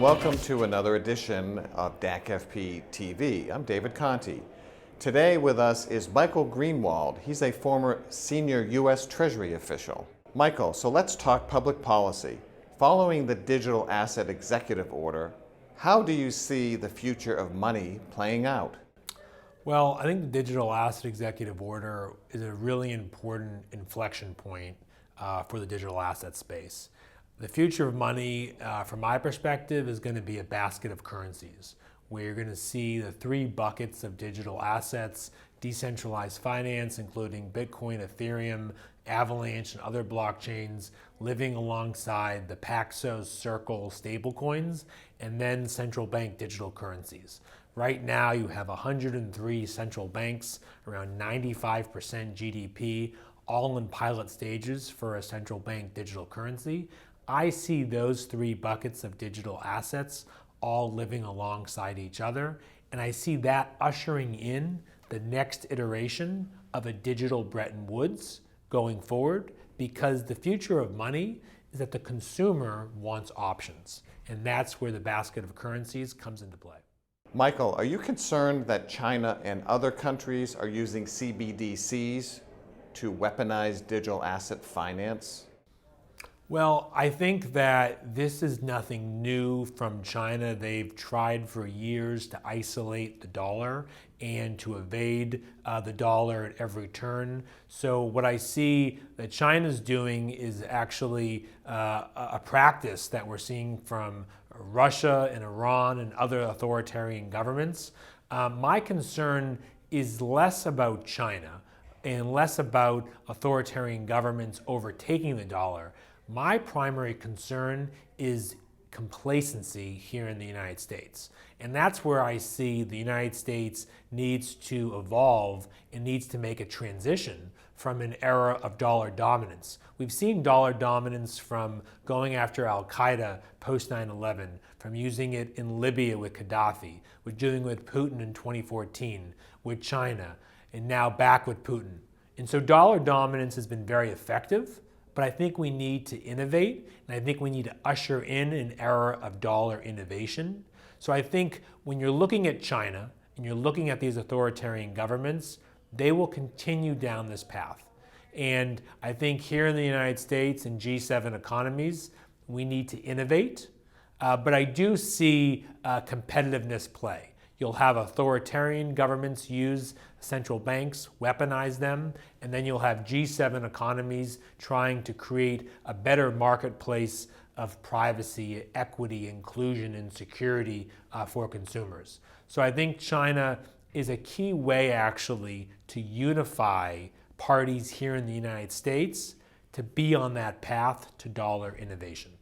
welcome to another edition of DAC-FP TV. I'm David Conti. Today with us is Michael Greenwald. He's a former senior U.S. Treasury official. Michael, so let's talk public policy. Following the Digital Asset Executive Order, how do you see the future of money playing out? Well, I think the Digital Asset Executive Order is a really important inflection point for the digital asset space. The future of money, from my perspective, is going to be a basket of currencies, where you're going to see the three buckets of digital assets: decentralized finance, including Bitcoin, Ethereum, Avalanche, and other blockchains, living alongside the Paxos Circle stablecoins, and then central bank digital currencies. Right now, you have 103 central banks, around 95% GDP, all in pilot stages for a central bank digital currency. I see those three buckets of digital assets all living alongside each other, and I see that ushering in the next iteration of a digital Bretton Woods going forward, because the future of money is that the consumer wants options, and that's where the basket of currencies comes into play. Michael, are you concerned that China and other countries are using CBDCs to weaponize digital asset finance? Well, I think that this is nothing new from China. They've tried for years to isolate the dollar and to evade the dollar at every turn. So what I see that China's doing is actually a practice that we're seeing from Russia and Iran and other authoritarian governments. My concern is less about China and less about authoritarian governments overtaking the dollar. My primary concern is complacency here in the United States. And that's where I see the United States needs to evolve and needs to make a transition from an era of dollar dominance. We've seen dollar dominance from going after Al-Qaeda post 9/11, from using it in Libya with Gaddafi, with doing it with Putin in 2014, with China, and now back with Putin. And so dollar dominance has been very effective. But I think we need to innovate, and I think we need to usher in an era of dollar innovation. So I think when you're looking at China and you're looking at these authoritarian governments, they will continue down this path. And I think here in the United States and G7 economies, we need to innovate. But I do see competitiveness play. You'll have authoritarian governments use central banks, weaponize them, and then you'll have G7 economies trying to create a better marketplace of privacy, equity, inclusion, and security for consumers. So I think China is a key way actually to unify parties here in the United States to be on that path to dollar innovation.